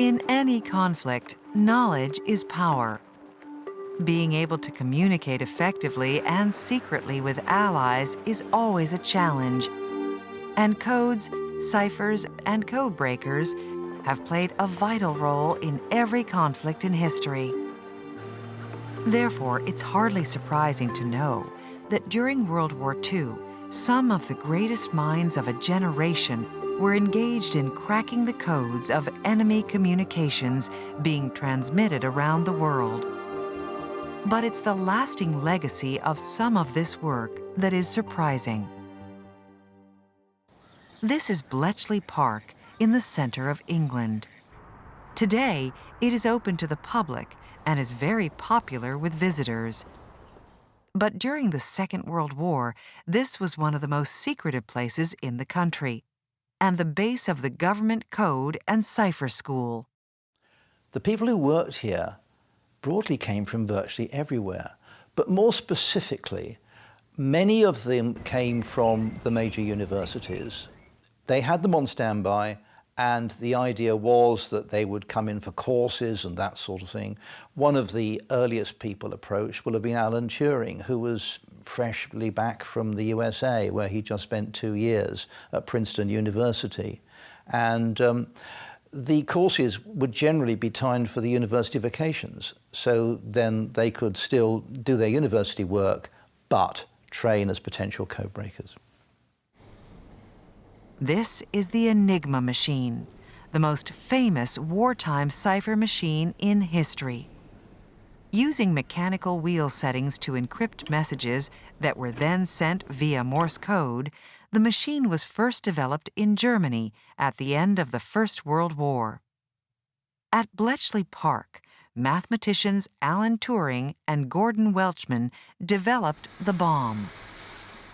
In any conflict, knowledge is power. Being able to communicate effectively and secretly with allies is always a challenge. And codes, ciphers, and code breakers have played a vital role in every conflict in history. Therefore, it's hardly surprising to know that during World War II, some of the greatest minds of a generation were engaged in cracking the codes of enemy communications being transmitted around the world. But it's the lasting legacy of some of this work that is surprising. This is Beltchley Park in the center of England. Today, it is open to the public and is very popular with visitors. But during the Second World War, this was one of the most secretive places in the country, and the base of the government code and cipher school. The people who worked here broadly came from virtually everywhere, but more specifically, many of them came from the major universities. They had them on standby, and the idea was that they would come in for courses and that sort of thing. One of the earliest people approached will have been Alan Turing, who was freshly back from the USA, where he just spent 2 years at Princeton University. And the courses would generally be timed for the university vacations, so then they could still do their university work, but train as potential code breakers. This is the Enigma machine, the most famous wartime cipher machine in history. Using mechanical wheel settings to encrypt messages that were then sent via Morse code, the machine was first developed in Germany at the end of the First World War. At Beltchley Park, mathematicians Alan Turing and Gordon Welchman developed the bomb.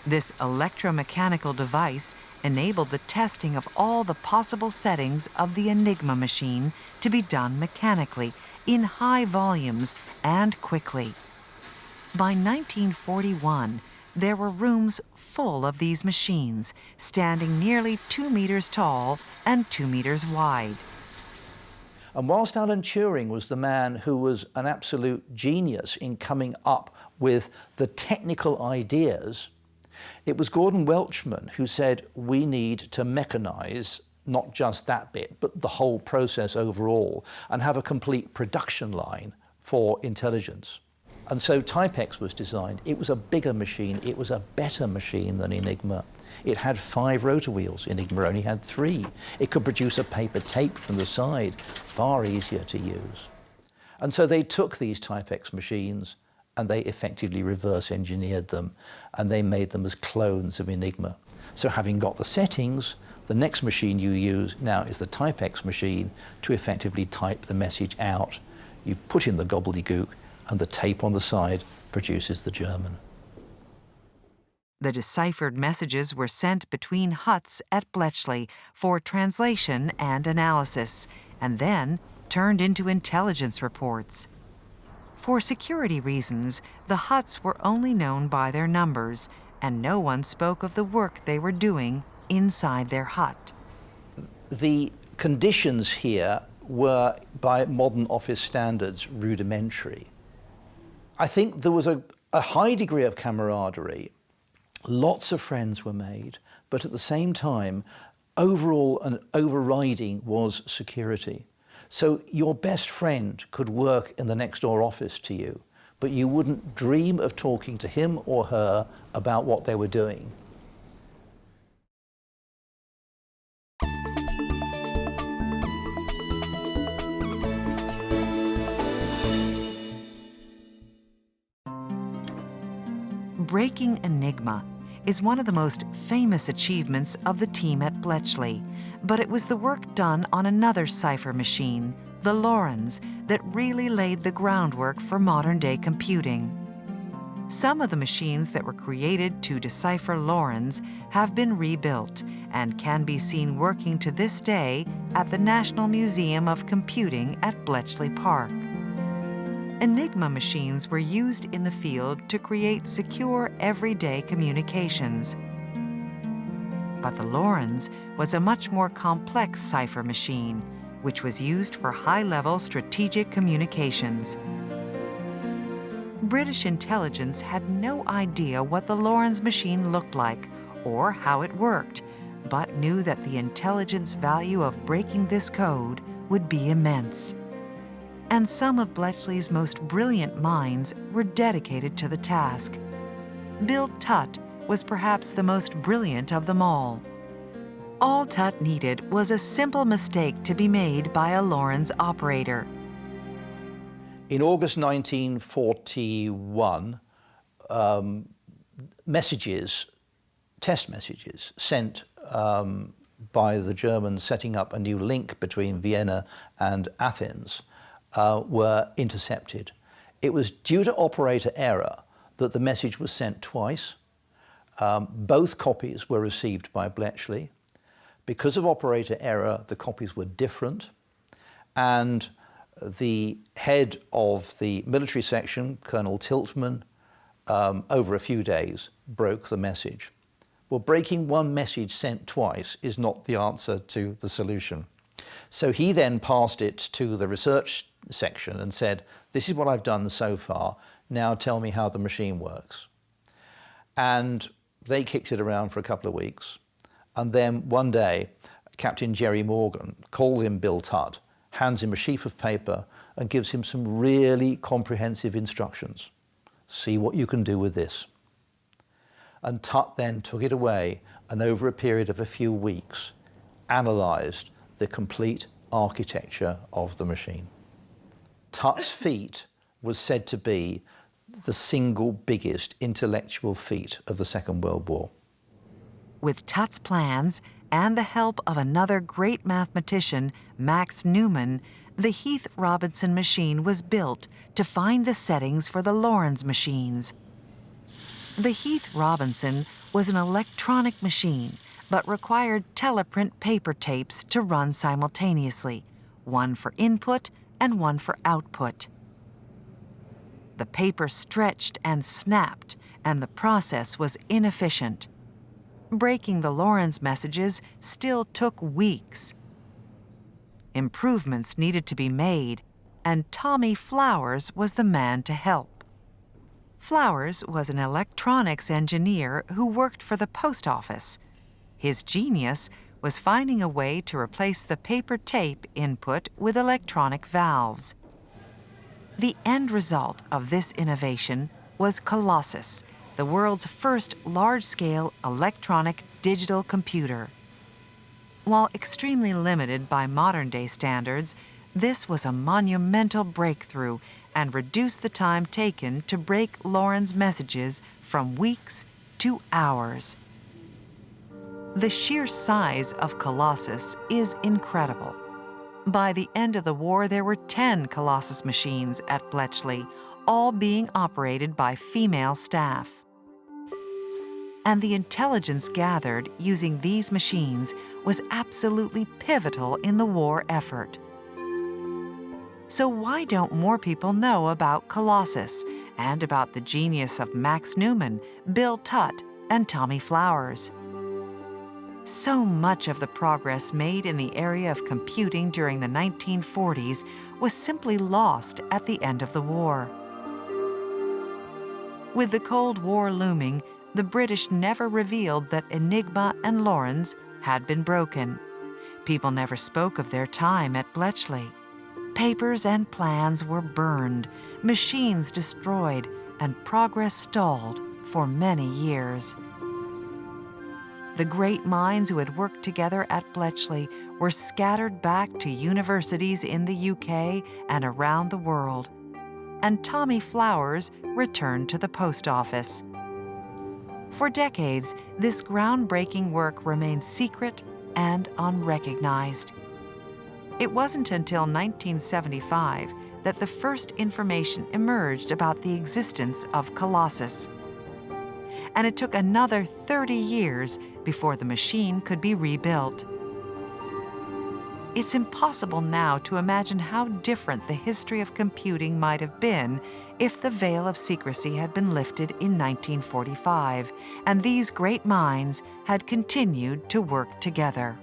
This electromechanical device enabled the testing of all the possible settings of the Enigma machine to be done mechanically, in high volumes and quickly. By 1941, there were rooms full of these machines, standing nearly 2 meters tall and 2 meters wide. And whilst Alan Turing was the man who was an absolute genius in coming up with the technical ideas, it was Gordon Welchman who said, we need to mechanize not just that bit, but the whole process overall, and have a complete production line for intelligence. And so Typex was designed. It was a bigger machine. It was a better machine than Enigma. It had 5 rotor wheels. Enigma only had 3. It could produce a paper tape from the side, far easier to use. And so they took these Typex machines and they effectively reverse engineered them, and they made them as clones of Enigma. So having got the settings, the next machine you use now is the Typex machine to effectively type the message out. You put in the gobbledygook, and the tape on the side produces the German. The deciphered messages were sent between huts at Beltchley for translation and analysis, and then turned into intelligence reports. For security reasons, the huts were only known by their numbers, and no one spoke of the work they were doing inside their hut. The conditions here were, by modern office standards, rudimentary. I think there was a high degree of camaraderie. Lots of friends were made, but at the same time, overall and overriding was security. So your best friend could work in the next door office to you, but you wouldn't dream of talking to him or her about what they were doing. Breaking Enigma is one of the most famous achievements of the team at Beltchley, but it was the work done on another cipher machine, the Lorenz, that really laid the groundwork for modern-day computing. Some of the machines that were created to decipher Lorenz have been rebuilt and can be seen working to this day at the National Museum of Computing at Beltchley Park. Enigma machines were used in the field to create secure everyday communications. But the Lorenz was a much more complex cipher machine, which was used for high-level strategic communications. British intelligence had no idea what the Lorenz machine looked like or how it worked, but knew that the intelligence value of breaking this code would be immense. And some of Beltchley's most brilliant minds were dedicated to the task. Bill Tutt was perhaps the most brilliant of them all. All Tutt needed was a simple mistake to be made by a Lorenz operator. In August 1941, test messages sent by the Germans setting up a new link between Vienna and Athens were intercepted. It was due to operator error that the message was sent twice. Both copies were received by Beltchley. Because of operator error, the copies were different, and the head of the military section, Colonel Tiltman, over a few days broke the message. Well, breaking one message sent twice is not the answer to the solution. So he then passed it to the research section and said, "This is what I've done so far, now tell me how the machine works." And they kicked it around for a couple of weeks. And then one day, Captain Jerry Morgan calls in Bill Tutt, hands him a sheaf of paper and gives him some really comprehensive instructions. See what you can do with this. And Tutt then took it away and over a period of a few weeks, analysed the complete architecture of the machine. Tutt's feat was said to be the single biggest intellectual feat of the Second World War. With Tutt's plans and the help of another great mathematician, Max Newman, the Heath-Robinson machine was built to find the settings for the Lorenz machines. The Heath-Robinson was an electronic machine, but required teleprint paper tapes to run simultaneously, one for input and one for output. The paper stretched and snapped, and the process was inefficient. Breaking the Lorenz messages still took weeks. Improvements needed to be made, and Tommy Flowers was the man to help. Flowers was an electronics engineer who worked for the post office. His genius was finding a way to replace the paper tape input with electronic valves. The end result of this innovation was Colossus, the world's first large-scale electronic digital computer. While extremely limited by modern-day standards, this was a monumental breakthrough and reduced the time taken to break Lorenz messages from weeks to hours. The sheer size of Colossus is incredible. By the end of the war, there were 10 Colossus machines at Beltchley, all being operated by female staff. And the intelligence gathered using these machines was absolutely pivotal in the war effort. So why don't more people know about Colossus and about the genius of Max Newman, Bill Tutt, and Tommy Flowers? So much of the progress made in the area of computing during the 1940s was simply lost at the end of the war. With the Cold War looming, the British never revealed that Enigma and Lorenz had been broken. People never spoke of their time at Beltchley. Papers and plans were burned, machines destroyed, and progress stalled for many years. The great minds who had worked together at Beltchley were scattered back to universities in the UK and around the world, and Tommy Flowers returned to the post office. For decades, this groundbreaking work remained secret and unrecognized. It wasn't until 1975 that the first information emerged about the existence of Colossus. And it took another 30 years before the machine could be rebuilt. It's impossible now to imagine how different the history of computing might have been if the veil of secrecy had been lifted in 1945 and these great minds had continued to work together.